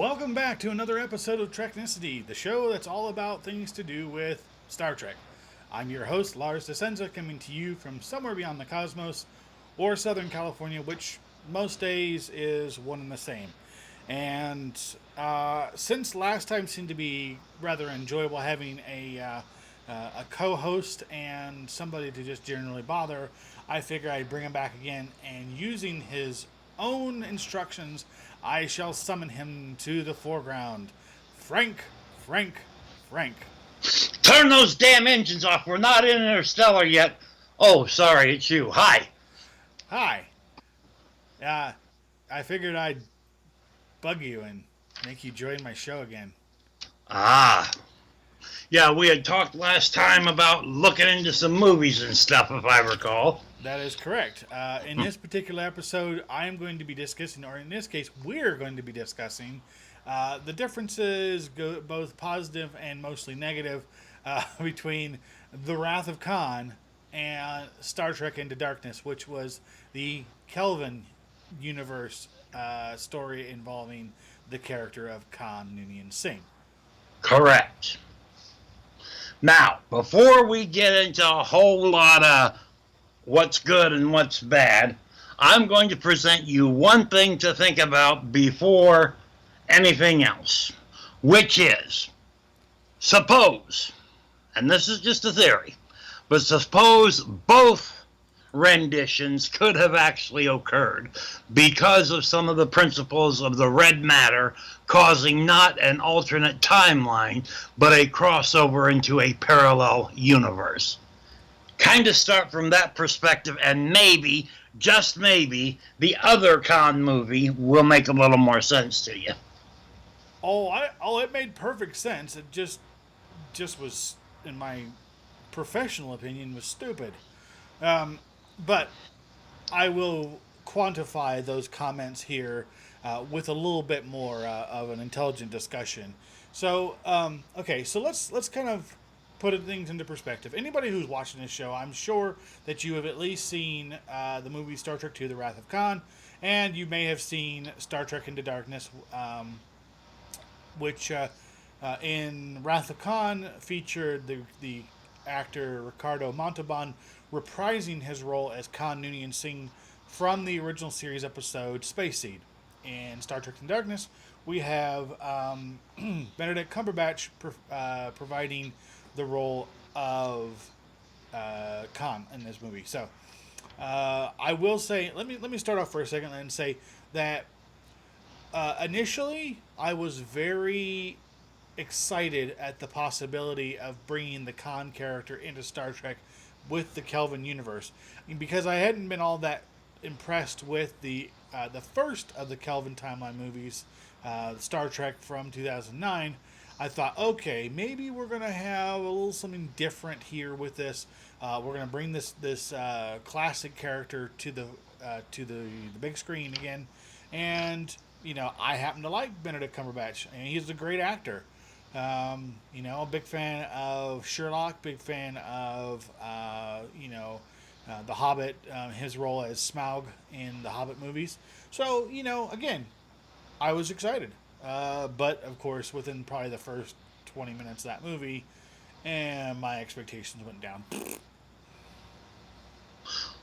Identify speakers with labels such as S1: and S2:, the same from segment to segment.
S1: Welcome back to another episode of Treknicity, the show that's all about things to do with Star Trek. I'm your host, Lars Di Scenza, coming to you from somewhere beyond the cosmos, or Southern California, which most days is one and the same. And since last time seemed to be rather enjoyable having a co-host and somebody to just generally bother, I figure I'd bring him back again, and using his own instructions, I shall summon him to the foreground. Frank, Frank, Frank.
S2: Turn those damn engines off. We're not in Interstellar yet. Oh, sorry, it's you. Hi.
S1: Hi. I figured I'd bug you and make you join my show again.
S2: Ah. Yeah, we had talked last time about looking into some movies and stuff, if I recall.
S1: That is correct. In this particular episode, I am going to be discussing, or in this case, we're going to be discussing the differences, both positive and mostly negative, between The Wrath of Khan and Star Trek Into Darkness, which was the Kelvin universe story involving the character of Khan Noonien Singh.
S2: Correct. Now, before we get into a whole lot of what's good and what's bad, I'm going to present you one thing to think about before anything else, which is, suppose, and this is just a theory, but suppose both renditions could have actually occurred because of some of the principles of the red matter causing not an alternate timeline, but a crossover into a parallel universe. Kind of start from that perspective, and maybe, just maybe, the other Khan movie will make a little more sense to you.
S1: It made perfect sense. It just was, in my professional opinion, was stupid. But I will quantify those comments here with a little bit more of an intelligent discussion. So, so let's kind of put things into perspective. Anybody who's watching this show, I'm sure that you have at least seen the movie Star Trek II: The Wrath of Khan, and you may have seen Star Trek Into Darkness, which in Wrath of Khan featured the actor Ricardo Montalban reprising his role as Khan Noonien Singh from the original series episode Space Seed. In Star Trek Into Darkness, we have Benedict Cumberbatch providing the role of Khan in this movie. So I will say, let me start off for a second and say that initially I was very excited at the possibility of bringing the Khan character into Star Trek with the Kelvin universe, because I hadn't been all that impressed with the first of the Kelvin timeline movies, Star Trek from 2009. I thought, okay, maybe we're gonna have a little something different here with this. We're gonna bring this classic character to the big screen again, and I happen to like Benedict Cumberbatch, and he's a great actor. A big fan of Sherlock, big fan of The Hobbit, his role as Smaug in the Hobbit movies. So again, I was excited. But of course, within probably the first 20 minutes of that movie, and my expectations went down.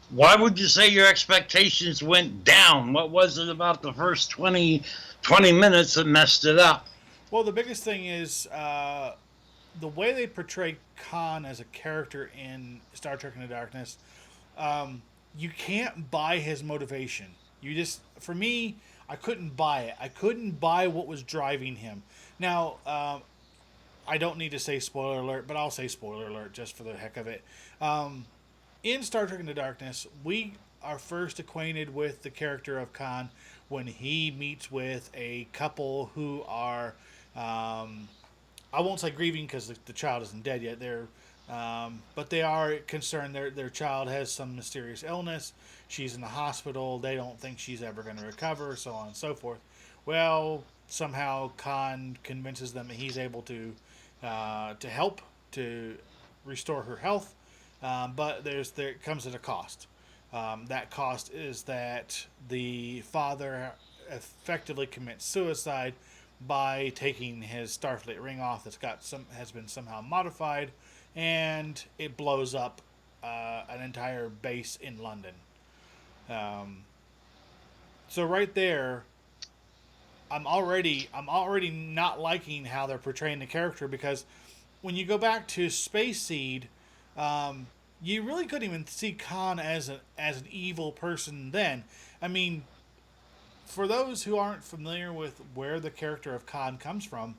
S2: Why would you say your expectations went down? What was it about the first 20 minutes that messed it up?
S1: Well, the biggest thing is the way they portray Khan as a character in Star Trek Into Darkness. You can't buy his motivation. For me, I couldn't buy it. I couldn't buy what was driving him. Now, I don't need to say spoiler alert, but I'll say spoiler alert just for the heck of it. In Star Trek Into Darkness, we are first acquainted with the character of Khan when he meets with a couple who are, I won't say grieving because the child isn't dead yet. But they are concerned. Their child has some mysterious illness. She's in the hospital. They don't think she's ever going to recover, so on and so forth. Well, somehow Khan convinces them that he's able to help to restore her health, but there comes at a cost. That cost is that the father effectively commits suicide by taking his Starfleet ring off that's got some has been somehow modified, and it blows up an entire base in London. Um, so right there, I'm already not liking how they're portraying the character, because when you go back to Space Seed, um, you really couldn't even see Khan as an evil person then. I mean, for those who aren't familiar with where the character of Khan comes from,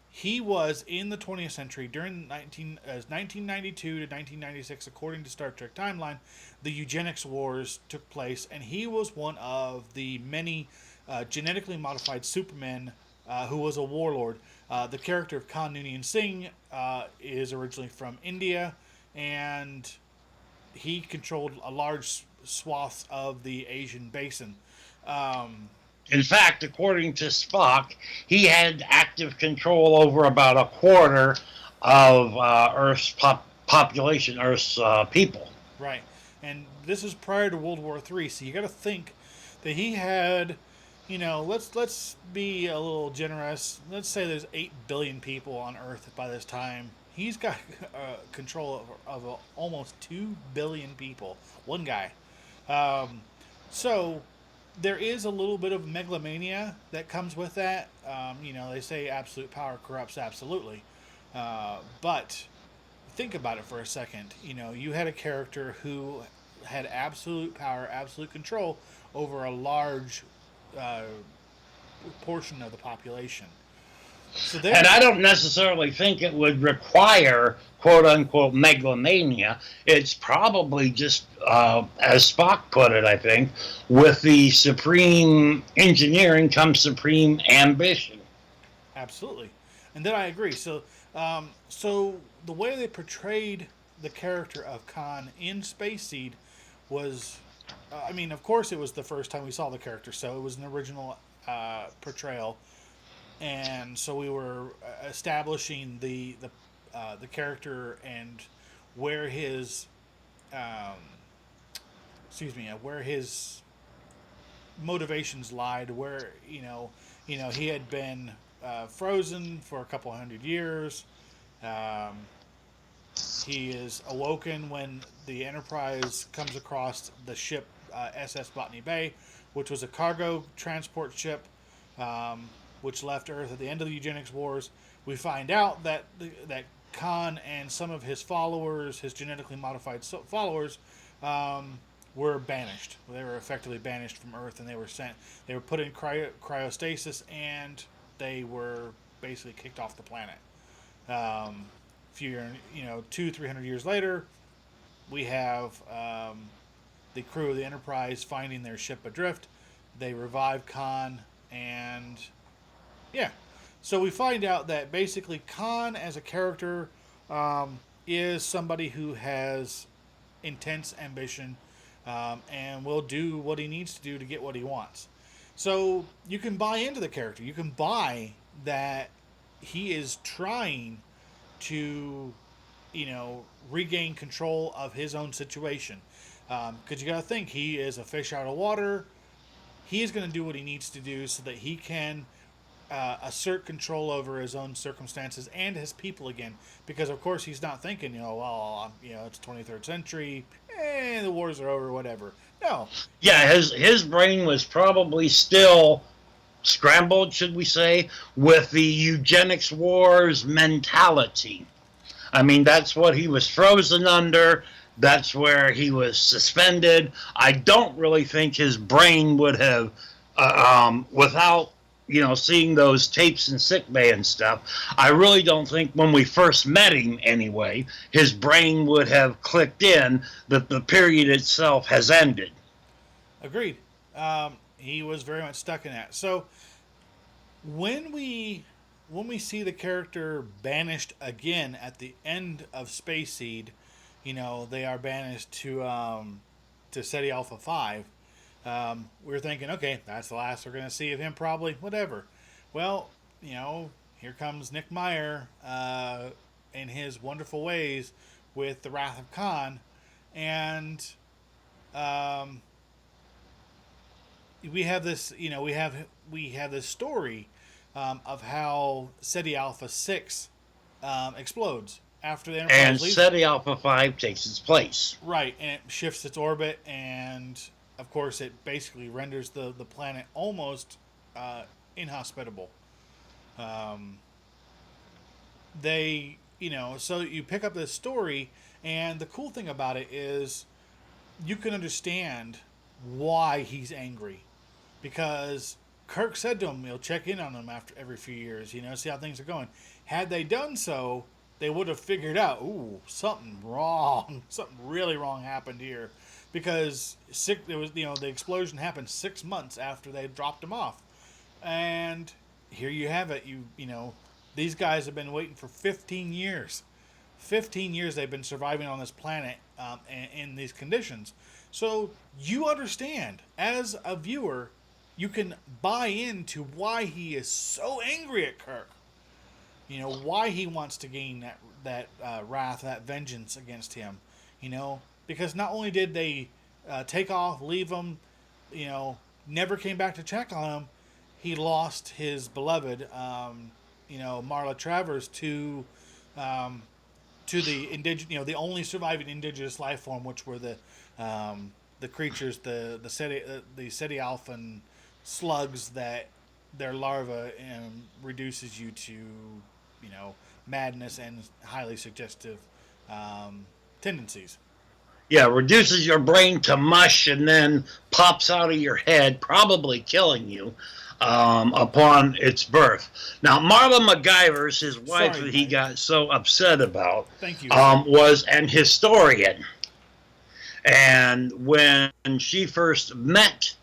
S1: he was in the 20th century during 1992 to 1996, according to Star Trek timeline. The eugenics wars took place, and he was one of the many genetically modified supermen who was a warlord. The character of Khan Noonien Singh is originally from India, and he controlled a large swaths of the Asian basin. Um,
S2: In fact, according to Spock, he had active control over about a quarter of Earth's population, Earth's people.
S1: right, and this is prior to World War III, so you got to think that he had, let's be a little generous. Let's say there's 8 billion people on Earth by this time. He's got control of almost 2 billion people. One guy. Um, so there is a little bit of megalomania that comes with that. They say absolute power corrupts absolutely. But think about it for a second. You had a character who had absolute power, absolute control over a large uh, portion of the population. So
S2: And
S1: there,
S2: I don't necessarily think it would require quote unquote megalomania. It's probably just, as Spock put it, I think, with the supreme engineering comes supreme ambition.
S1: absolutely, and then I agree. So the way they portrayed the character of Khan in Space Seed was, I mean, of course, it was the first time we saw the character, so it was an original portrayal, and so we were establishing the character and where his um, where his motivations lied, where he had been frozen for a couple hundred years. Um, he is awoken when the Enterprise comes across the ship SS Botany Bay, which was a cargo transport ship, which left Earth at the end of the eugenics wars. We find out that Khan and some of his followers, his genetically modified followers, um, were banished. They were effectively banished from Earth, and they were sent. They were put in cryostasis, and they were basically kicked off the planet. Few, 200-300 years later, we have the crew of the Enterprise finding their ship adrift. They revive Khan, and yeah. So we find out that basically Khan, as a character, is somebody who has intense ambition, and will do what he needs to do to get what he wants. So you can buy into the character. You can buy that he is trying to, regain control of his own situation. Because you got to think, he is a fish out of water. He is going to do what he needs to do so that he can assert control over his own circumstances and his people again. Because of course he's not thinking, it's 23rd century, the wars are over, whatever. No,
S2: Yeah, his brain was probably still scrambled, should we say, with the eugenics wars mentality. I mean, that's what he was frozen under. That's where he was suspended. I don't really think his brain would have, without seeing those tapes in sickbay and stuff. I really don't think when we first met him, anyway, his brain would have clicked in that the period itself has ended.
S1: agreed. He was very much stuck in that. So when we see the character banished again at the end of Space Seed, they are banished to SETI Alpha 5. We are thinking, okay, that's the last we're going to see of him, probably, whatever. Well, here comes Nick Meyer in his wonderful ways with the Wrath of Khan, and we have this, we have this story of how SETI Alpha 6 explodes after the
S2: And
S1: Enterprise leaves.
S2: SETI Alpha 5 takes its place.
S1: Right, and it shifts its orbit, and of course, it basically renders the planet almost uh, inhospitable. Um, so you pick up this story, and the cool thing about it is you can understand why he's angry because Kirk said to him, he'll check in on him after every few years, see how things are going. Had they done so, they would have figured out, ooh, something wrong, something really wrong happened here, because the explosion happened 6 months after they dropped him off, and here you have it. These guys have been waiting for 15 years. 15 years they've been surviving on this planet in these conditions. So you understand, as a viewer, you can buy into why he is so angry at Kirk. Why he wants to gain that wrath, that vengeance against him. Because not only did they take off, leave him, never came back to check on him, he lost his beloved, Marla Travers to the the only surviving indigenous life form, which were the creatures, the SETI Alphan slugs that their larva reduces you to, madness and highly suggestive tendencies.
S2: Yeah, reduces your brain to mush and then pops out of your head, probably killing you upon its birth. Now, Marla MacGyver's, his wife
S1: Sorry,
S2: that he
S1: Mike.
S2: got so upset about,
S1: Thank you.
S2: was an historian. And when she first met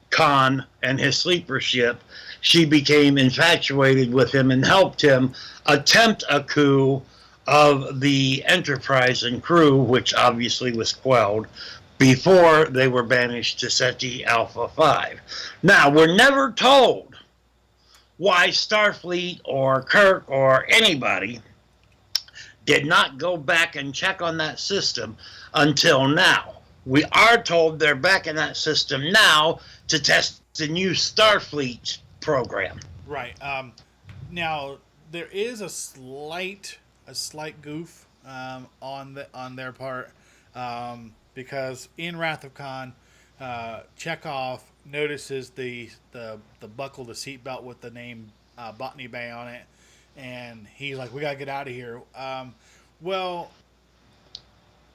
S2: Khan and his sleeper ship, she became infatuated with him and helped him attempt a coup of the Enterprise and crew, which obviously was quelled before they were banished to SETI Alpha 5. Now, we're never told why Starfleet or Kirk or anybody did not go back and check on that system until now. We are told they're back in that system now to test the new Starfleet program.
S1: Right. Now there is a slight goof on their part, because in Wrath of Khan, Chekhov notices the buckle, the seatbelt with the name Botany Bay on it, and he's like, "We gotta get out of here." Well,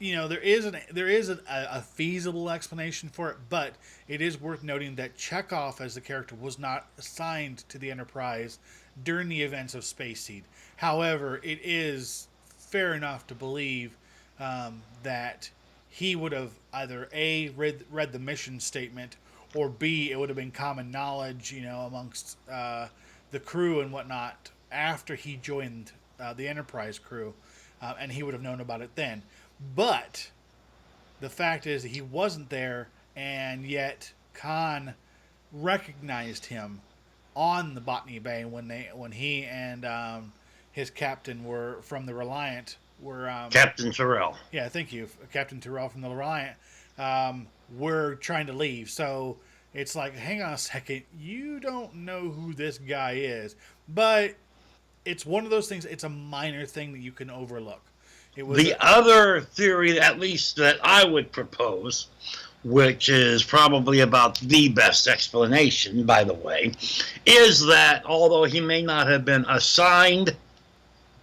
S1: there is a feasible explanation for it, but it is worth noting that Chekhov as the character was not assigned to the Enterprise during the events of Space Seed. However, it is fair enough to believe that he would have either A, read the mission statement, or B, it would have been common knowledge, amongst the crew and whatnot after he joined the Enterprise crew, and he would have known about it then. But the fact is that he wasn't there, and yet Khan recognized him on the Botany Bay when he and his captain were from the Reliant were
S2: Captain Terrell.
S1: yeah, thank you, Captain Terrell from the Reliant, were trying to leave. So it's like, hang on a second, you don't know who this guy is, but it's one of those things. It's a minor thing that you can overlook. It was
S2: The other theory, at least that I would propose, which is probably about the best explanation, by the way, is that although he may not have been assigned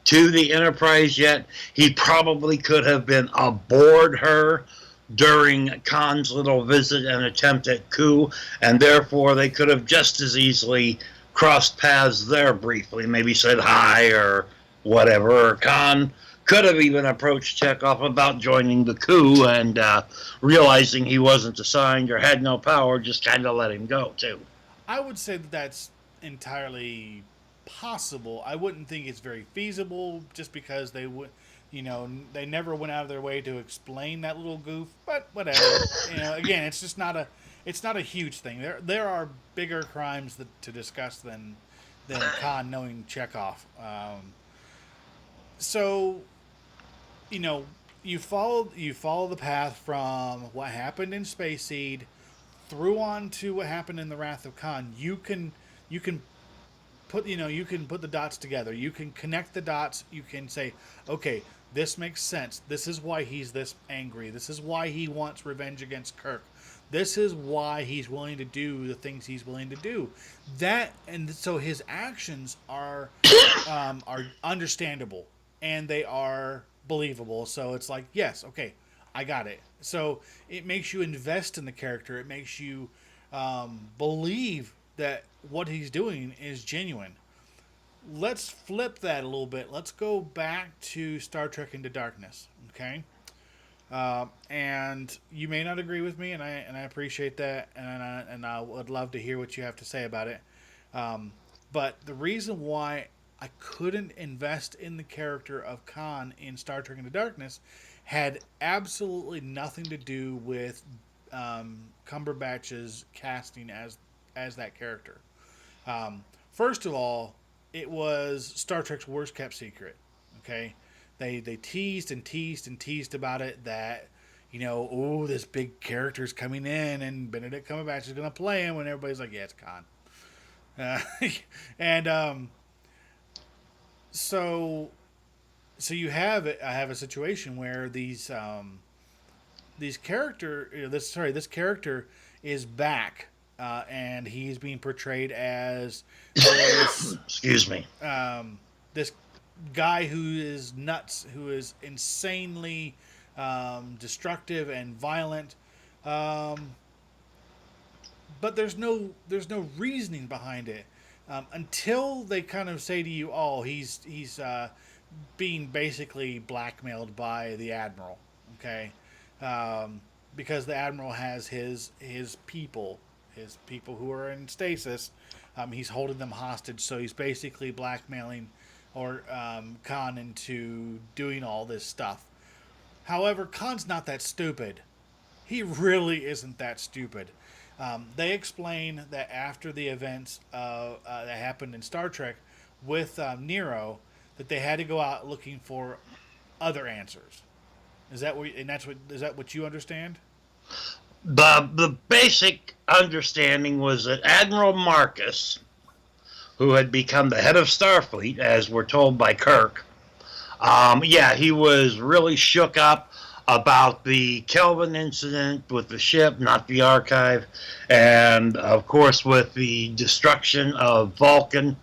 S2: to the Enterprise yet, he probably could have been aboard her during Khan's little visit and attempt at coup, and therefore they could have just as easily crossed paths there briefly, maybe said hi or whatever. Or Khan could have even approached Chekhov about joining the coup, and realizing he wasn't assigned or had no power, just kind of let him go, too.
S1: I would say that that's entirely possible. I wouldn't think it's very feasible, just because they never went out of their way to explain that little goof. But whatever. Again, it's just not a huge thing. There are bigger crimes to discuss than Khan knowing Chekhov. So you know you follow the path from what happened in Space Seed through on to what happened in the Wrath of Khan. You can you can put the dots together. You can connect the dots. You can say, okay, this makes sense. This is why he's this angry. This is why he wants revenge against Kirk. This is why he's willing to do the things he's willing to do. That and so his actions are understandable and they are believable. So it's like, yes, okay, I got it. So it makes you invest in the character. It makes you believe that what he's doing is genuine. Let's flip that a little bit. Let's go back to Star Trek Into Darkness. Okay, and you may not agree with me, and I appreciate that, and I would love to hear what you have to say about it. But the reason why I couldn't invest in the character of Khan in Star Trek Into Darkness had absolutely nothing to do with Cumberbatch's casting as that character. First of all, it was Star Trek's worst kept secret. Okay, they teased and teased and teased about it that oh, this big character's coming in and Benedict Cumberbatch is going to play him, and everybody's like, yeah, it's Khan. Uh, and so I have a situation where these character this character is back, and he's being portrayed as this
S2: Excuse me.
S1: this guy who is nuts, who is insanely destructive and violent. But there's no reasoning behind it until they kind of say to you, "Oh, he's being basically blackmailed by the admiral." Okay, because the admiral has his people who are in stasis. He's holding them hostage, so he's basically blackmailing or Khan into doing all this stuff. However, Khan's not that stupid. He really isn't that stupid. They explain that after the events that happened in Star Trek with Nero, that they had to go out looking for other answers. Is that what you understand?
S2: The basic understanding was that Admiral Marcus, who had become the head of Starfleet, as we're told by Kirk, yeah, he was really shook up about the Kelvin incident with the ship, not the archive, and of course with the destruction of Vulcan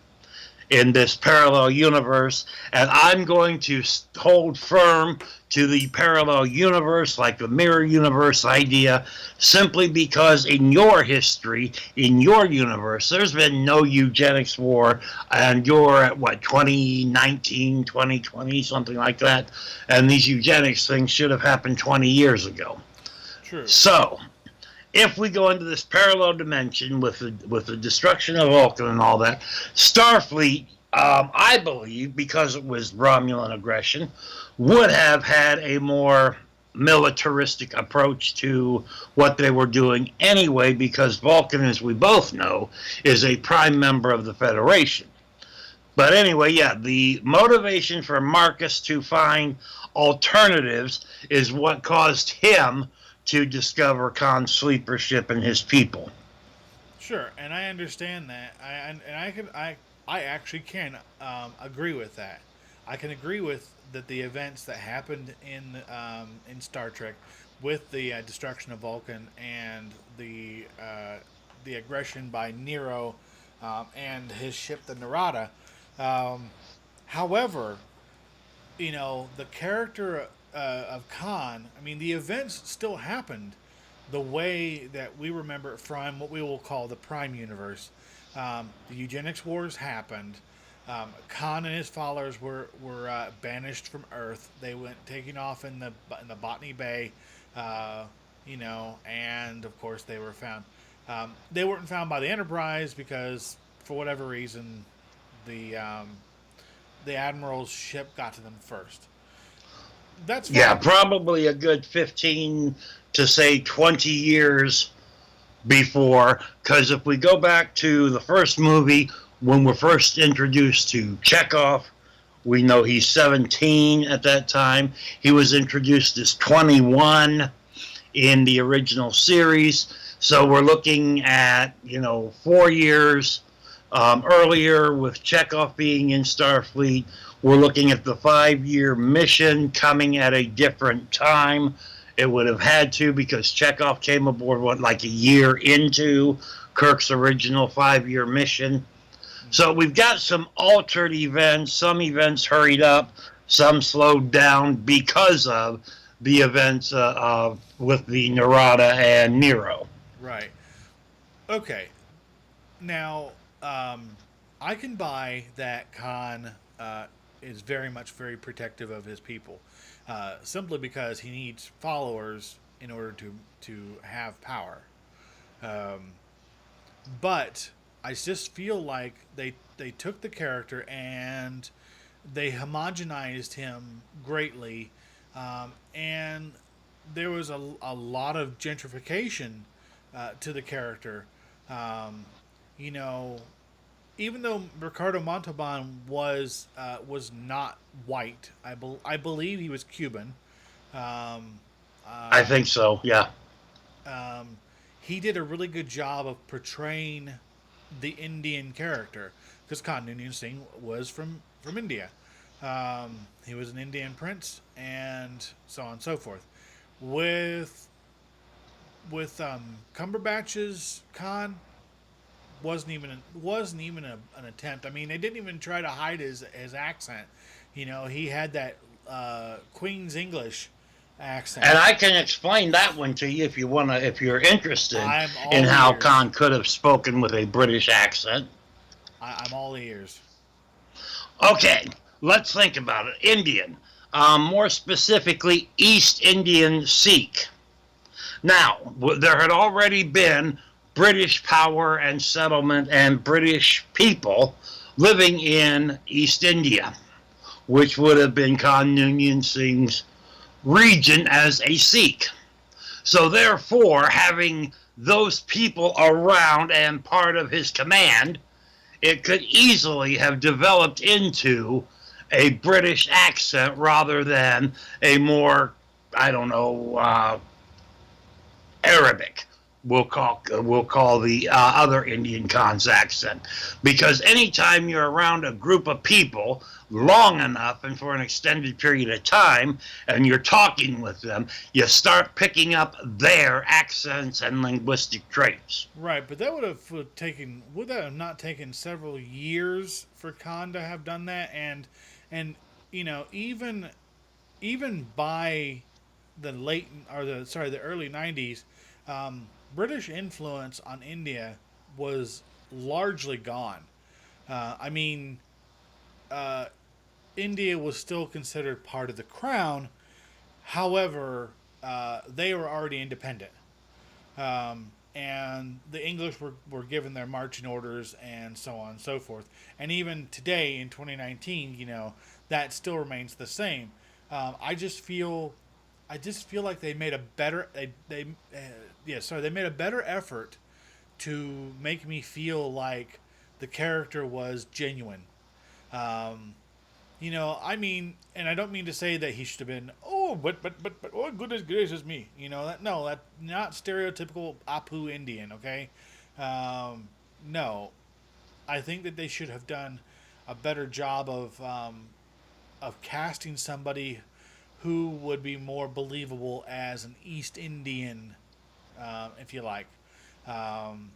S2: in this parallel universe. And I'm going to hold firm to the parallel universe, like the mirror universe idea, simply because in your history, in your universe, there's been no eugenics war, and you're at, what, 2019, 2020, something like that, and these eugenics things should have happened 20 years ago.
S1: True.
S2: So, if we go into this parallel dimension with the destruction of Vulcan and all that, Starfleet, I believe, because it was Romulan aggression, would have had a more militaristic approach to what they were doing anyway, because Vulcan, as we both know, is a prime member of the Federation. But anyway, yeah, the motivation for Marcus to find alternatives is what caused him to discover Khan's sleeper ship and his people.
S1: Sure, and I understand that. I actually can agree with that. I can agree with that the events that happened in Star Trek with the destruction of Vulcan and the aggression by Nero and his ship the Narada. However, the character of Khan, I mean, the events still happened the way that we remember it from what we will call the Prime Universe. The eugenics wars happened. Khan and his followers were banished from Earth. They went taking off in the Botany Bay, and of course they were found. They weren't found by the Enterprise because, for whatever reason, the admiral's ship got to them first. That's fine.
S2: Yeah, probably a good 15 to say 20 years before, because if we go back to the first movie, when we're first introduced to Chekhov, we know he's 17 at that time. He was introduced as 21 in the original series. So we're looking at, 4 years Earlier, with Chekhov being in Starfleet, we're looking at the 5-year mission coming at a different time. It would have had to because Chekhov came aboard, like a year into Kirk's original 5-year mission. So we've got some altered events, some events hurried up, some slowed down because of the events with the Narada and Nero.
S1: Right. Okay. Now, I can buy that Khan is very protective of his people, simply because he needs followers in order to have power. Um, but I just feel like they took the character and they homogenized him greatly, and there was a lot of gentrification to the character. Um, you know, even though Ricardo Montalban was not white, I believe he was Cuban. Um,
S2: I
S1: uh,
S2: think so, yeah.
S1: um, he did a really good job of portraying the Indian character because Khan Noonien Singh was from India. He was an Indian prince, and so on and so forth. With Cumberbatch's Khan, wasn't even an attempt. I mean, they didn't even try to hide his accent. He had that Queen's English accent.
S2: And I can explain that one to you if you're interested
S1: I'm
S2: in
S1: all
S2: how
S1: ears.
S2: Khan could have spoken with a British accent.
S1: I'm all ears.
S2: Okay, let's think about it. Indian, more specifically, East Indian Sikh. Now, there had already been British power and settlement and British people living in East India, which would have been Khan Noonien Singh's region as a Sikh. So, therefore, having those people around and part of his command, it could easily have developed into a British accent rather than a more, I don't know, Arabic. We'll call the other Indian Khan's accent, because anytime you're around a group of people long enough and for an extended period of time, and you're talking with them, you start picking up their accents and linguistic traits.
S1: Right, but that would that have not taken several years for Khan to have done that? And even by the early '90s, British influence on India was largely gone. I mean, uh, India was still considered part of the crown. However, they were already independent. And the English were given their marching orders and so on and so forth. And even today in 2019, that still remains the same. I just feel, like they made a better they made a better effort to make me feel like the character was genuine. Um, I mean, and I don't mean to say that he should have been. Oh, but oh goodness gracious me. That not stereotypical Apu Indian. Okay, no, I think that they should have done a better job of casting somebody who would be more believable as an East Indian, if you like. Um,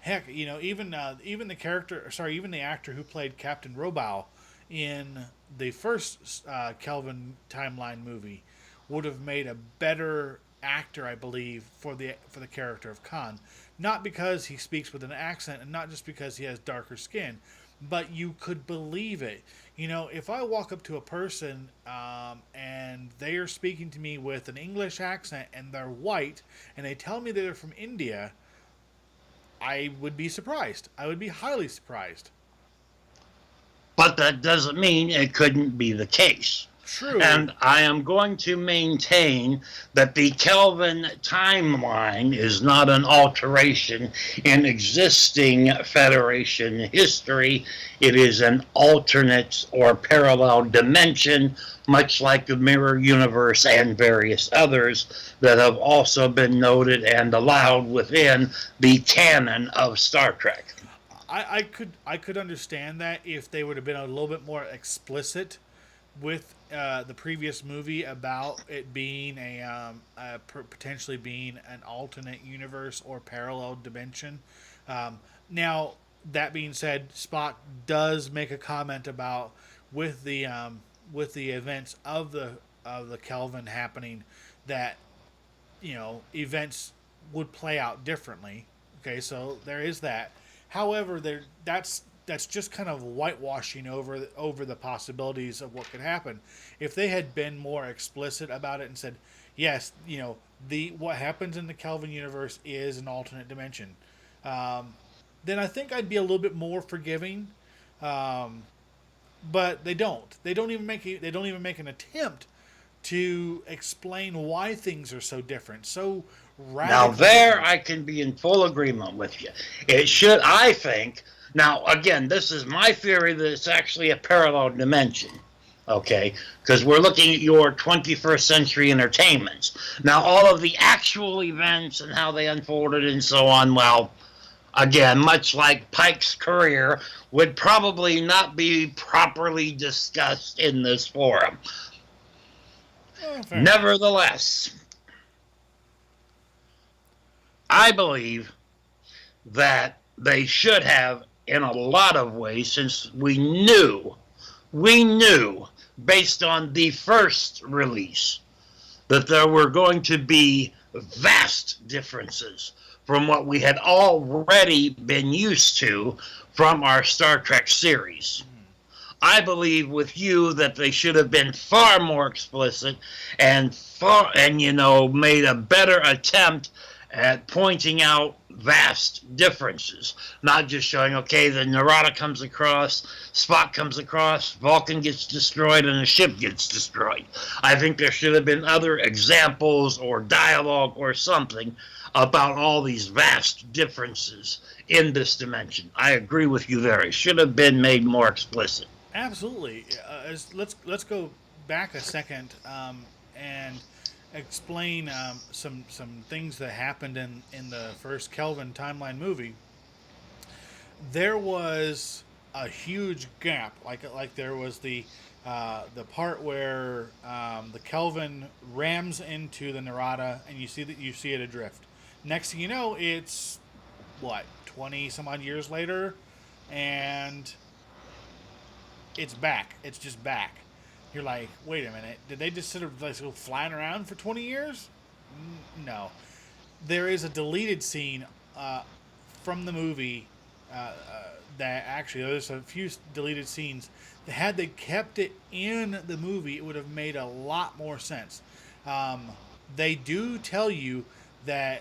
S1: Heck, even the character, sorry, even the actor who played Captain Robow in the first Kelvin timeline movie would have made a better actor, I believe, for the character of Khan. Not because he speaks with an accent, and not just because he has darker skin, but you could believe it. If I walk up to a person and they are speaking to me with an English accent and they're white and they tell me they're from India, I would be surprised. I would be highly surprised.
S2: But that doesn't mean it couldn't be the case.
S1: True.
S2: And I am going to maintain that the Kelvin timeline is not an alteration in existing Federation history. It is an alternate or parallel dimension, much like the Mirror Universe and various others that have also been noted and allowed within the canon of Star Trek.
S1: I could understand that if they would have been a little bit more explicit with the previous movie about it being potentially being an alternate universe or parallel dimension. Now that being said, Spock does make a comment about with the with the events of the Kelvin happening that events would play out differently. Okay, so there is that. However, that's just kind of whitewashing over the possibilities of what could happen. If they had been more explicit about it and said, yes, the what happens in the Kelvin universe is an alternate dimension, um, then I think I'd be a little bit more forgiving. Um, but they don't. They don't even make an attempt to explain why things are so different, so
S2: Now,
S1: radically
S2: there
S1: different.
S2: I can be in full agreement with you. It should, I think. Now, again, this is my theory that it's actually a parallel dimension. Okay, because we're looking at your 21st century entertainments. Now, all of the actual events and how they unfolded and so on, well, again, much like Pike's career, would probably not be properly discussed in this forum.
S1: Fair enough.
S2: Nevertheless, I believe that they should have in a lot of ways, since we knew based on the first release that there were going to be vast differences from what we had already been used to from our Star Trek series. I believe with you that they should have been far more explicit and made a better attempt at pointing out vast differences, not just showing okay the Narada comes across, Spock comes across, Vulcan gets destroyed, and the ship gets destroyed. I think there should have been other examples or dialogue or something about all these vast differences in this dimension. I agree with you there. It should have been made more explicit.
S1: Absolutely. Let's go back a second and explain some things that happened in the first Kelvin timeline movie. There was a huge gap, like there was the part where the Kelvin rams into the Narada, and you see it adrift. Next thing you know, it's what 20 some odd years later, and it's back. It's just back. You're like, wait a minute, did they just sort of like go flying around for 20 years? No, there is a deleted scene uh, from the movie that actually there's a few deleted scenes that had they kept it in the movie, it would have made a lot more sense. Um, they do tell you that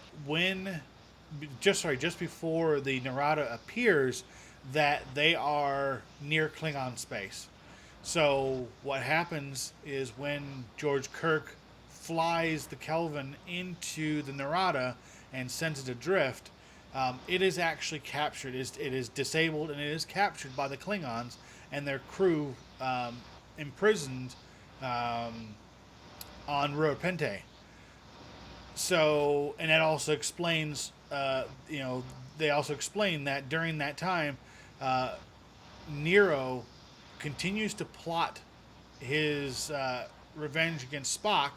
S1: just before the Narada appears, that they are near Klingon space. So what happens is when George Kirk flies the Kelvin into the Narada and sends it adrift, it is actually captured. It is disabled and it is captured by the Klingons and their crew imprisoned um, on Pente. So, and that also explains, they also explain that during that time, uh, Nero continues to plot his revenge against Spock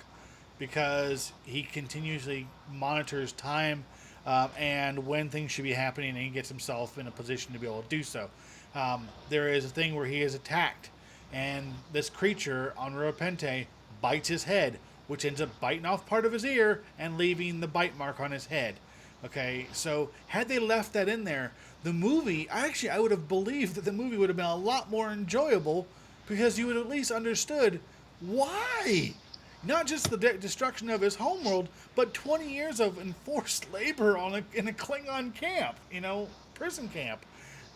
S1: because he continuously monitors time and when things should be happening, and he gets himself in a position to be able to do so. There is a thing where he is attacked, and this creature on Pente bites his head, which ends up biting off part of his ear and leaving the bite mark on his head. Okay, so had they left that in there, the movie, I would have believed that the movie would have been a lot more enjoyable because you would have at least understood why. Not just the destruction of his homeworld, but 20 years of enforced labor in a Klingon camp, prison camp.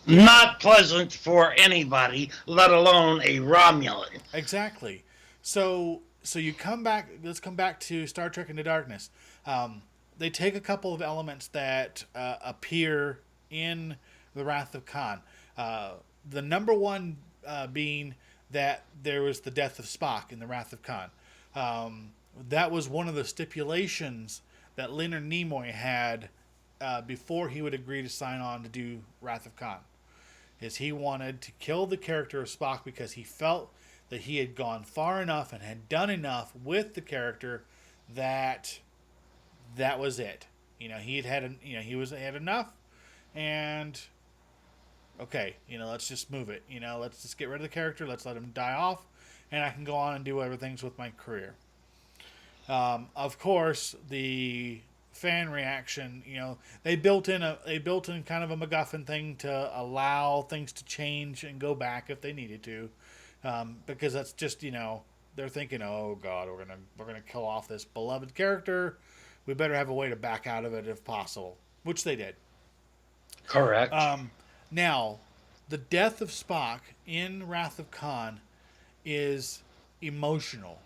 S2: Not pleasant for anybody, let alone a Romulan.
S1: Exactly. So you come back. Let's come back to Star Trek Into Darkness. They take a couple of elements that appear in the Wrath of Khan. The number one being that there was the death of Spock in the Wrath of Khan. That was one of the stipulations that Leonard Nimoy had before he would agree to sign on to do Wrath of Khan. is he wanted to kill the character of Spock because he felt that he had gone far enough and had done enough with the character that that was it. He had enough, and okay, let's just move it. Let's just get rid of the character. Let's let him die off, and I can go on and do other things with my career. Of course, the fan reaction, they built in kind of a MacGuffin thing to allow things to change and go back if they needed to, because that's just they're thinking, oh God, we're gonna kill off this beloved character. We better have a way to back out of it if possible, which they did.
S2: Correct.
S1: Now, the death of Spock in Wrath of Khan is emotional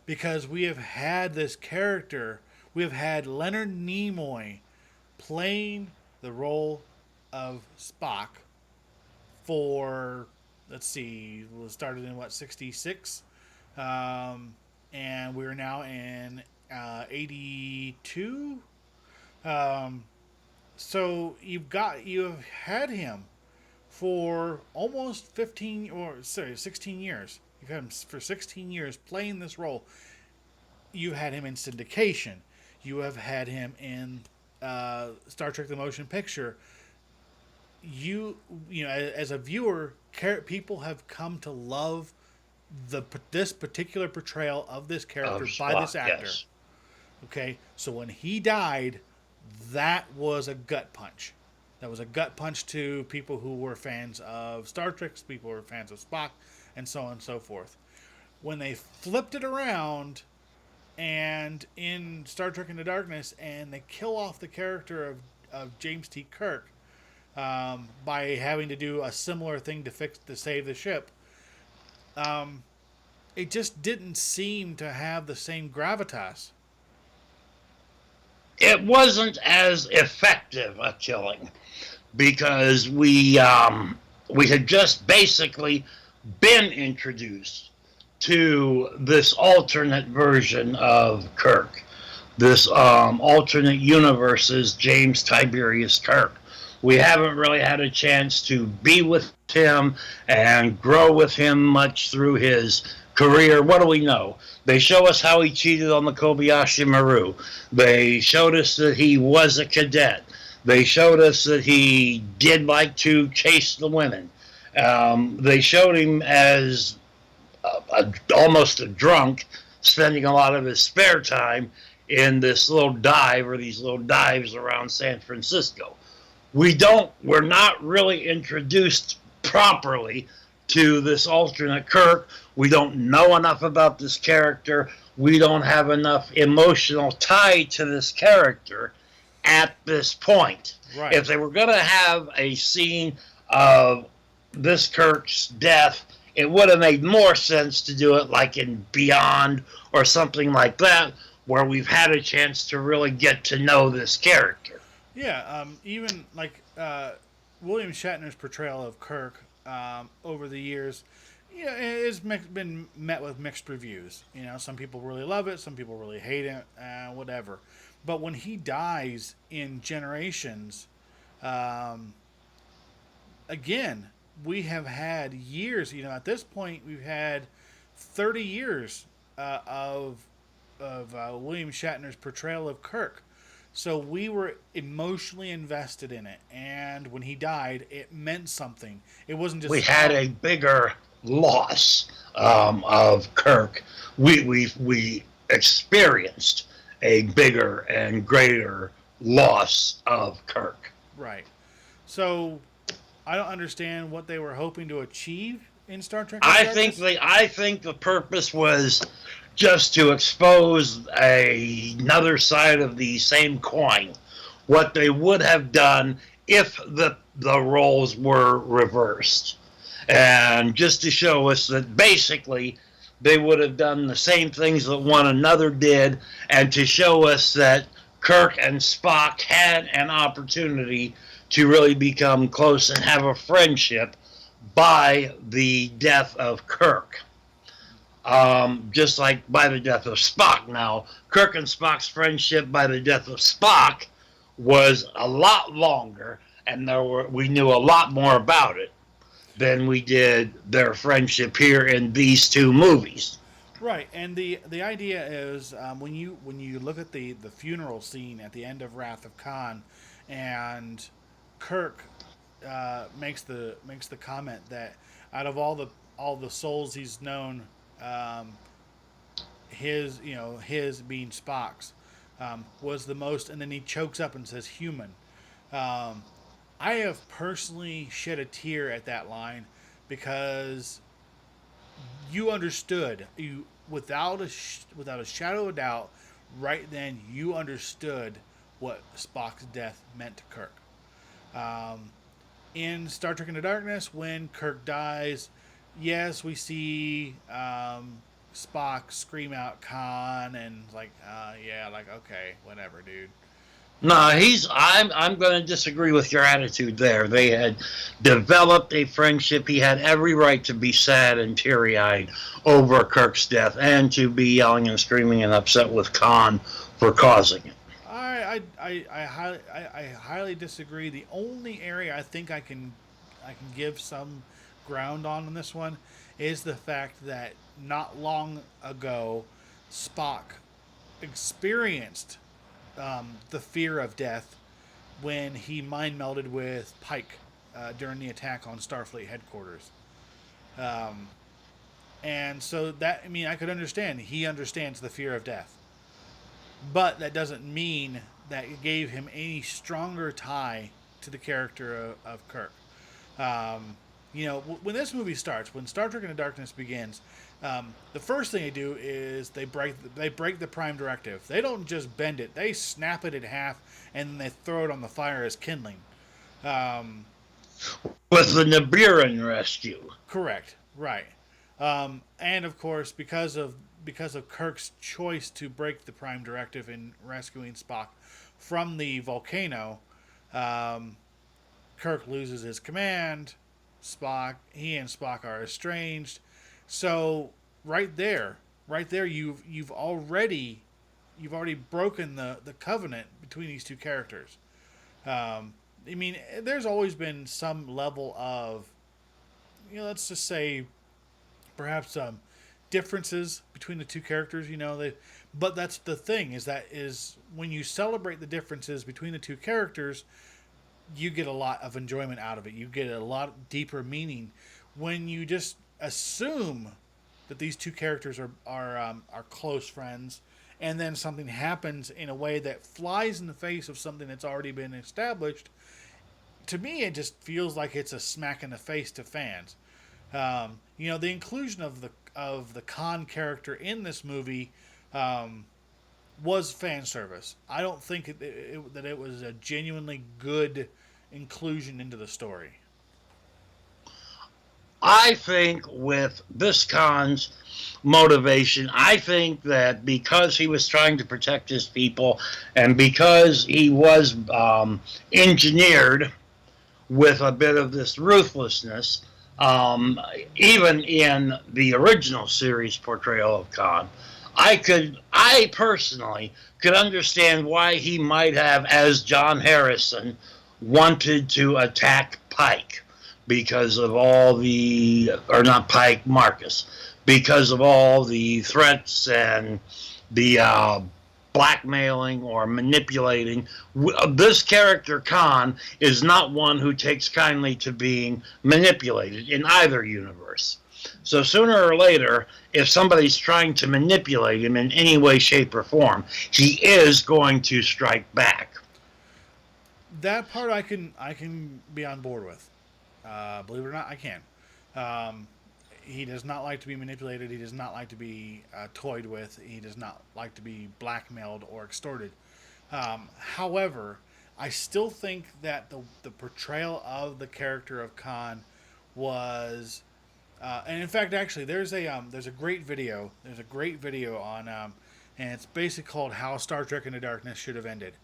S1: because we have had this character. We have had Leonard Nimoy playing the role of Spock for, let's see, it started in 66, and we're now in 82. So you have had him for almost 16 years. You've had him for 16 years playing this role. You've had him in syndication. You have had him in Star Trek: The Motion Picture. As a viewer, people have come to love this particular portrayal of this character by this actor.
S2: Yes.
S1: Okay, so when he died, that was a gut punch. That was a gut punch to people who were fans of Star Trek, people who were fans of Spock, and so on and so forth. When they flipped it around, and in Star Trek Into Darkness, and they kill off the character of James T. Kirk by having to do a similar thing to save the ship, it just didn't seem to have the same gravitas.
S2: It wasn't as effective a killing because we had just basically been introduced to this alternate version of Kirk, this alternate universe's James Tiberius Kirk. We haven't really had a chance to be with him and grow with him much through his career. What do we know? They show us how he cheated on the Kobayashi Maru. They showed us that he was a cadet. They showed us that he did like to chase the women. They showed him as almost a drunk, spending a lot of his spare time in this little dive or these little dives around San Francisco. We're not really introduced properly to this alternate Kirk. We don't know enough about this character. We don't have enough emotional tie to this character at this point.
S1: Right.
S2: If they were going to have a scene of this Kirk's death, it would have made more sense to do it like in Beyond or something like that, where we've had a chance to really get to know this character.
S1: Yeah, even like William Shatner's portrayal of Kirk over the years, it's been met with mixed reviews. Some people really love it, some people really hate it, whatever. But when he dies in Generations, again, we have had years. At this point, we've had 30 years of William Shatner's portrayal of Kirk. So we were emotionally invested in it, and when he died, it meant something. It wasn't just...
S2: We had a bigger loss of Kirk. We experienced a bigger and greater loss of Kirk.
S1: Right. So I don't understand what they were hoping to achieve in Star Trek.
S2: I think the purpose was just to expose another side of the same coin. What they would have done if the roles were reversed. And just to show us that basically they would have done the same things that one another did, and to show us that Kirk and Spock had an opportunity to really become close and have a friendship by the death of Kirk. Just like by the death of Spock. Now, Kirk and Spock's friendship by the death of Spock was a lot longer, and we knew a lot more about it. than we did their friendship here in these two movies.
S1: Right, and the idea is when you look at the funeral scene at the end of Wrath of Khan, and Kirk makes the comment that out of all the souls he's known, um, his being Spock's was the most, and then he chokes up and says human. Um, I have personally shed a tear at that line because you understood you without a shadow of a doubt right then you understood what Spock's death meant to Kirk. Um, in Star Trek Into Darkness, when Kirk dies, yes, we see Spock scream out Khan and like, yeah, like okay, whatever, dude. You
S2: No,
S1: know,
S2: I'm going to disagree with your attitude there. They had developed a friendship. He had every right to be sad and teary eyed over Kirk's death and to be yelling and screaming and upset with Khan for causing it.
S1: I highly disagree. The only area I think I can give some ground on this one is the fact that not long ago Spock experienced the fear of death when he mind melded with Pike during the attack on Starfleet headquarters. Um, and so that I mean I could understand he understands the fear of death, but that doesn't mean that it gave him any stronger tie to the character of Kirk. Um, when this movie starts, when Star Trek Into Darkness begins, the first thing they do is they break the Prime Directive. They don't just bend it; they snap it in half and then they throw it on the fire as kindling. Um,
S2: With the Nibiran rescue.
S1: Correct, right, and of course because of Kirk's choice to break the Prime Directive in rescuing Spock from the volcano, um, Kirk loses his command. He and Spock are estranged. So right there, you've already broken the covenant between these two characters. I mean, there's always been some level of, let's just say, perhaps differences between the two characters. But that's the thing is when you celebrate the differences between the two characters, you get a lot of enjoyment out of it. You get a lot deeper meaning when you just assume that these two characters are close friends, and then something happens in a way that flies in the face of something that's already been established. To me, it just feels like it's a smack in the face to fans. The inclusion of the Khan character in this movie um, was fan service. I don't think that it was a genuinely good inclusion into the story.
S2: I think with this Khan's motivation, I think that because he was trying to protect his people and because he was engineered with a bit of this ruthlessness, um, even in the original series portrayal of Khan, I personally could understand why he might have, as John Harrison, wanted to attack Pike because of all the, or not Pike, Marcus, because of all the threats and the blackmailing or manipulating. This character, Khan, is not one who takes kindly to being manipulated in either universe. So sooner or later, if somebody's trying to manipulate him in any way, shape, or form, he is going to strike back.
S1: That part I can be on board with. Believe it or not, I can. Um, he does not like to be manipulated. He does not like to be toyed with. He does not like to be blackmailed or extorted. However, I still think that the portrayal of the character of Khan was, and in fact, actually, there's a great video. There's a great video on, and it's basically called "How Star Trek Into Darkness Should Have Ended."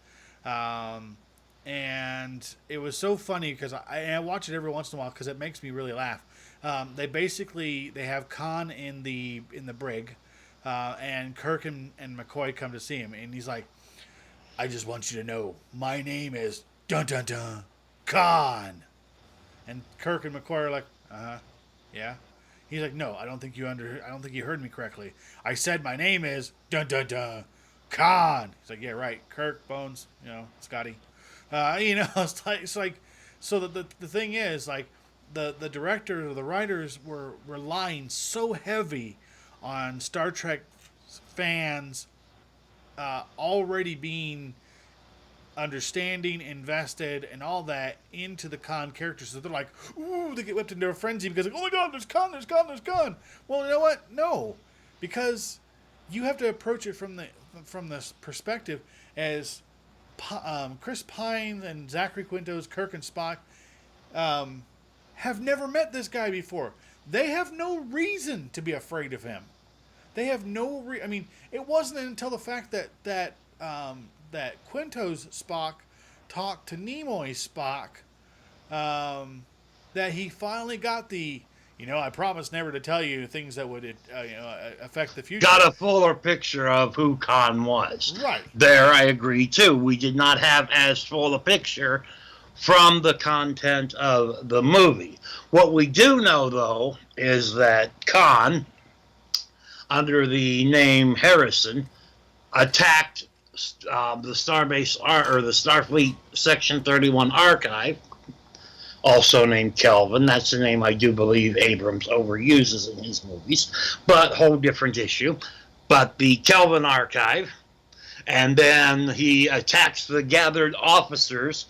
S1: Um, and it was so funny because I watch it every once in a while because it makes me really laugh. They have Khan in the brig, and Kirk and McCoy come to see him, and he's like, "I just want you to know, my name is dun dun dun Khan," and Kirk and McCoy are like, Uh-huh. Yeah. He's like, no, I don't think you heard me correctly. I said my name is dun dun dun Khan. He's like, yeah, right. Kirk Bones, Scotty. It's like so the thing is like the director or the writers were relying so heavy on Star Trek fans already being understanding, invested, and all that into the Khan characters. So they're like, ooh, they get whipped into a frenzy because, like, oh my god, there's Khan, there's Khan, there's Khan. Well, you know what? No, because you have to approach it from this perspective as Chris Pine and Zachary Quinto's Kirk and Spock have never met this guy before. They have no reason to be afraid of him. They have no. I mean, it wasn't until the fact that Quinto's Spock talked to Nimoy's Spock that he finally got the. I promised never to tell you things that would affect the future.
S2: Got a fuller picture of who Khan was.
S1: Right.
S2: There, I agree too. We did not have as full a picture from the content of the movie. What we do know, though, is that Khan, under the name Harrison, attacked the Starbase or the Starfleet Section 31 Archive, also named Kelvin. That's the name I do believe Abrams overuses in his movies, but whole different issue. But the Kelvin Archive, and then he attacks the gathered officers.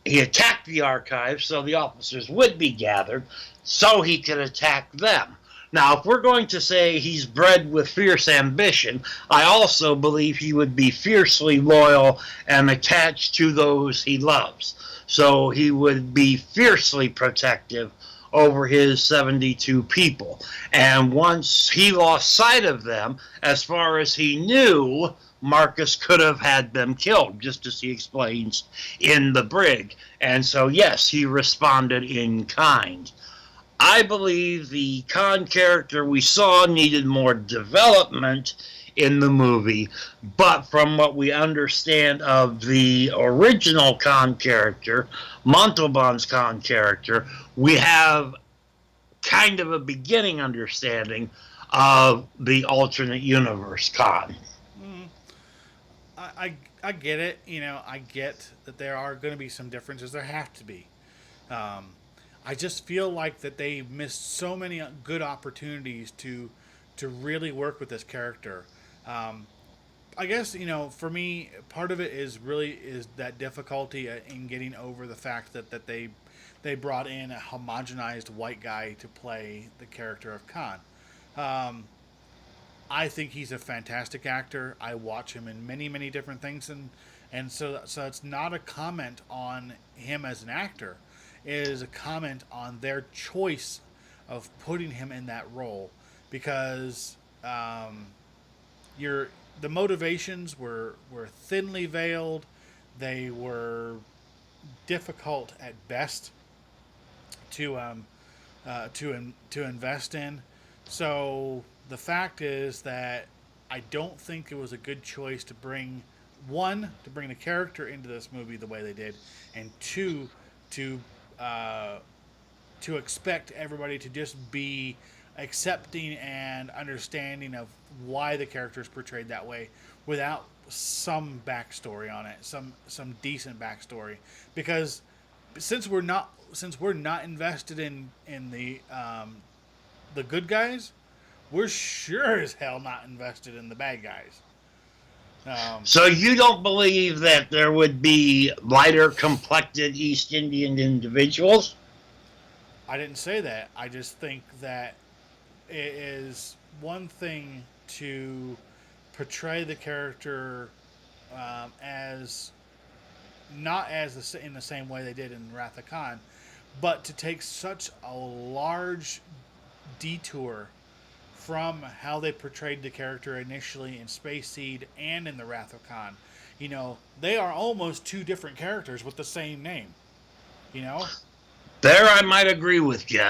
S2: He attacked the archive so the officers would be gathered so he could attack them. Now, if we're going to say he's bred with fierce ambition, I also believe he would be fiercely loyal and attached to those he loves. So he would be fiercely protective over his 72 people. And once he lost sight of them, as far as he knew, Marcus could have had them killed, just as he explains in The Brig. And so, yes, he responded in kind. I believe the Khan character we saw needed more development in the movie, but from what we understand of the original Khan character, Montalban's Khan character, we have kind of a beginning understanding of the alternate universe Khan.
S1: I get it. I get that there are going to be some differences. There have to be. I just feel like that they missed so many good opportunities to really work with this character. I guess for me, part of it is that difficulty in getting over the fact that they brought in a homogenized white guy to play the character of Khan. I think he's a fantastic actor. I watch him in many, many different things, and so it's not a comment on him as an actor. It is a comment on their choice of putting him in that role because the motivations were thinly veiled. They were difficult at best to invest in. So the fact is that I don't think it was a good choice to bring the character into this movie the way they did, and two, to expect everybody to just be accepting and understanding of why the character is portrayed that way without some backstory on it, some decent backstory. Because since we're not invested in the good guys, we're sure as hell not invested in the bad guys.
S2: So you don't believe that there would be lighter complected East Indian individuals?
S1: I didn't say that. I just think that it is one thing to portray the character as not as in the same way they did in Wrath of Khan, but to take such a large detour from how they portrayed the character initially in Space Seed and in the Wrath of Khan. They are almost two different characters with the same name.
S2: There I might agree with you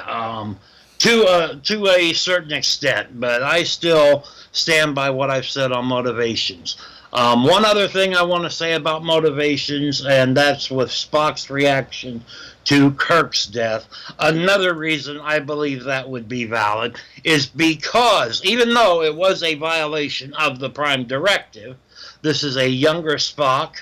S2: to a certain extent, but I still stand by what I've said on motivations. One other thing I want to say about motivations, and that's with Spock's reaction to Kirk's death. Another reason I believe that would be valid is because, even though it was a violation of the Prime Directive, this is a younger Spock.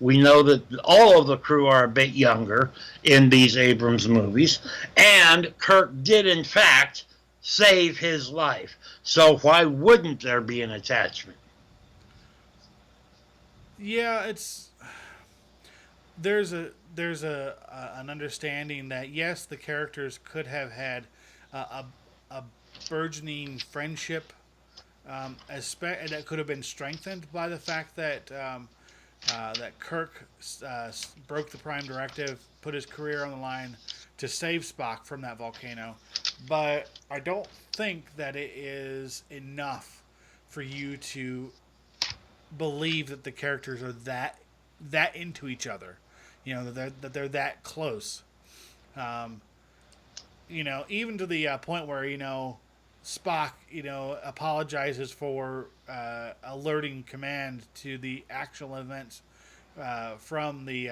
S2: We know that all of the crew are a bit younger in these Abrams movies, and Kirk did, in fact, save his life. So why wouldn't there be an attachment?
S1: Yeah, it's there's a an understanding that yes, the characters could have had a burgeoning friendship, that could have been strengthened by the fact that that Kirk broke the Prime Directive, put his career on the line to save Spock from that volcano. But I don't think that it is enough for you to believe that the characters are that into each other. You know that they're that close. Um, even to the point where Spock, apologizes for alerting command to the actual events from the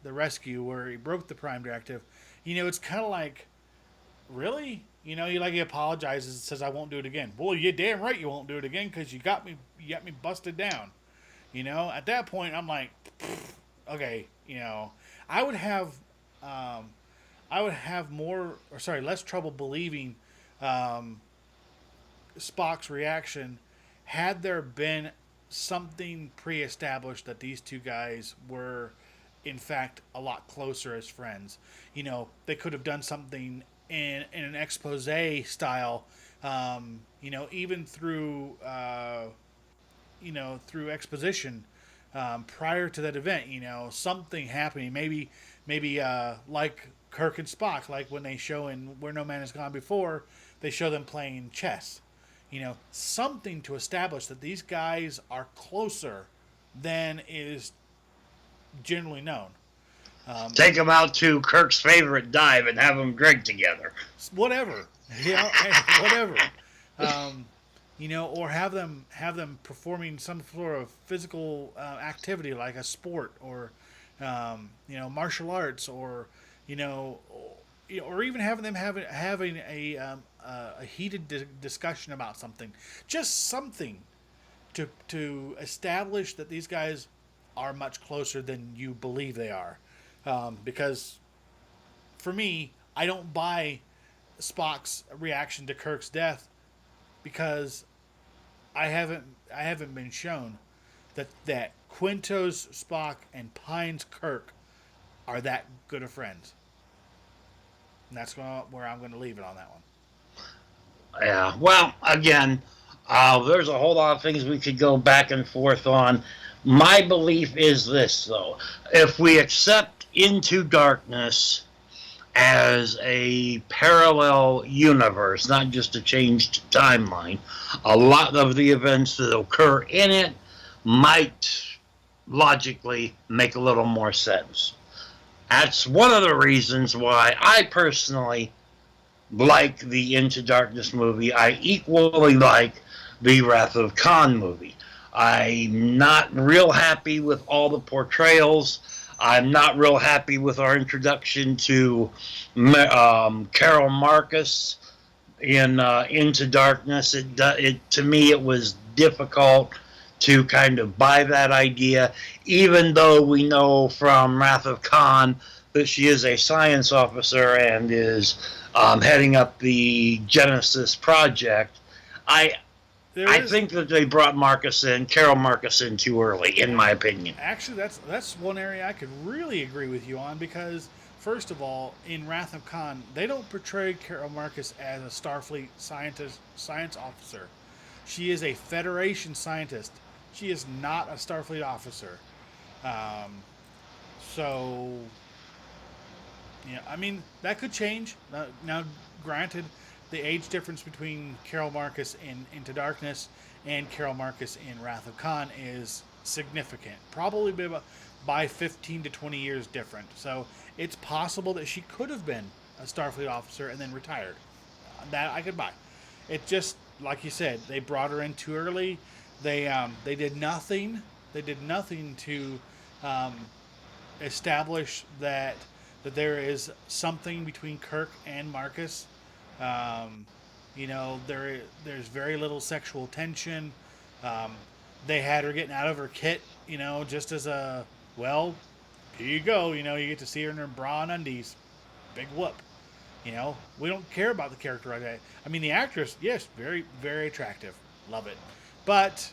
S1: rescue where he broke the Prime Directive. It's kind of like, really, he apologizes and says, "I won't do it again." Well, you're damn right you won't do it again because you got me busted down. At that point, I'm like, okay, I would have, um, I would have less trouble believing um, Spock's reaction had there been something pre-established that these two guys were, in fact, a lot closer as friends. They could have done something in an expose style. Even through exposition prior to that event. Something happening. Maybe like Kirk and Spock, like when they show in Where No Man Has Gone Before, they show them playing chess. Something to establish that these guys are closer than is generally known.
S2: Take them out to Kirk's favorite dive and have them drink together.
S1: Whatever, whatever. Um, or have them performing some sort of physical activity like a sport or martial arts or you know or even having them having a heated discussion about something, just something to establish that these guys are much closer than you believe they are, because for me, I don't buy Spock's reaction to Kirk's death because I haven't been shown that Quinto's Spock and Pine's Kirk are that good of friends. And that's where I'm going to leave it on that one.
S2: Yeah. Well, again, there's a whole lot of things we could go back and forth on. My belief is this, though. If we accept Into Darkness as a parallel universe, not just a changed timeline, a lot of the events that occur in it might logically make a little more sense. That's one of the reasons why I personally like the Into Darkness movie. I equally like the Wrath of Khan movie. I'm not real happy with all the portrayals. I'm not real happy with our introduction to Carol Marcus in Into Darkness. It to me it was difficult to kind of buy that idea, even though we know from Wrath of Khan that she is a science officer and is heading up the Genesis project. I think that they brought Carol Marcus in too early, in my opinion.
S1: Actually, that's one area I could really agree with you on because, first of all, in Wrath of Khan, they don't portray Carol Marcus as a Starfleet science officer. She is a Federation scientist. She is not a Starfleet officer. So, yeah, I mean, that could change. Now, granted, the age difference between Carol Marcus in Into Darkness and Carol Marcus in Wrath of Khan is significant. Probably by 15 to 20 years different. So it's possible that she could have been a Starfleet officer and then retired. That I could buy. It just, like you said, they brought her in too early. They did nothing. They did nothing to establish that that there is something between Kirk and Marcus. Um, there's very little sexual tension. Um, they had her getting out of her kit, just as a, well, here you go. You get to see her in her bra and undies. Big whoop. We don't care about the character right away. I mean, the actress, yes, very, very attractive. Love it. But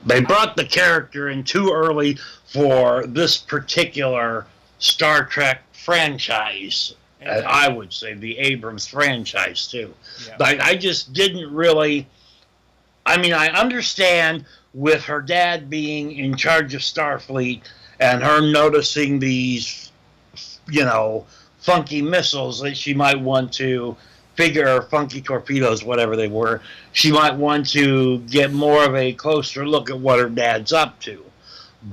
S2: They brought the character in too early for this particular Star Trek franchise.
S1: exactly.
S2: I would say the Abrams franchise, too.
S1: Yeah.
S2: I just didn't really. I mean, I understand with her dad being in charge of Starfleet and her noticing these, funky missiles that she might want to figure, funky torpedoes, whatever they were, she might want to get more of a closer look at what her dad's up to.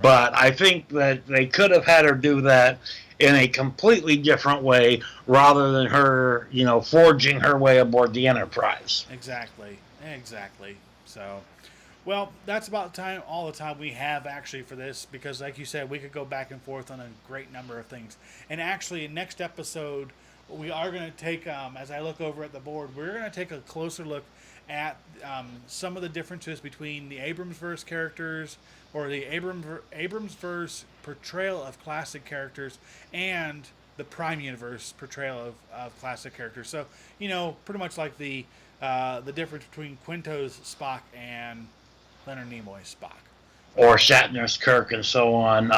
S2: But I think that they could have had her do that in a completely different way rather than her, forging her way aboard the Enterprise.
S1: Exactly. So, well, that's about all the time we have actually for this, because, like you said, we could go back and forth on a great number of things. And actually, next episode, we are going to take, as I look over at the board, we're going to take a closer look at some of the differences between the Abramsverse characters, or the Abramsverse portrayal of classic characters, and the Prime Universe portrayal of classic characters. So, pretty much like the difference between Quinto's Spock and Leonard Nimoy's Spock.
S2: Or Shatner's Kirk and so on.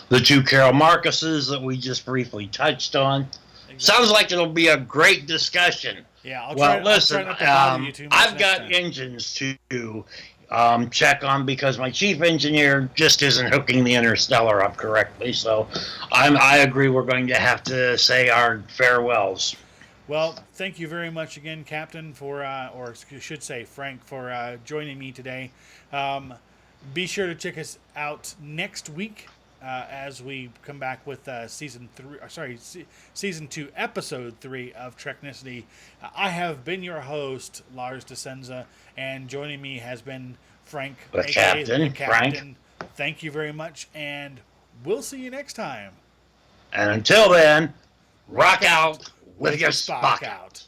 S2: The two Carol Marcuses that we just briefly touched on.
S1: Exactly.
S2: Sounds like it'll be a great discussion.
S1: Yeah,
S2: listen, I've got
S1: time.
S2: engines to check on because my chief engineer just isn't hooking the Interstellar up correctly. So I agree we're going to have to say our farewells.
S1: Well, thank you very much again, Captain, or you should say Frank, for joining me today. Be sure to check us out next week as we come back with season 2, episode 3 of Treknicity. I have been your host, Lars Di Scenza, and joining me has been Frank,
S2: The Captain. Frank.
S1: Thank you very much, and we'll see you next time.
S2: And until then, rock out with your Spock out.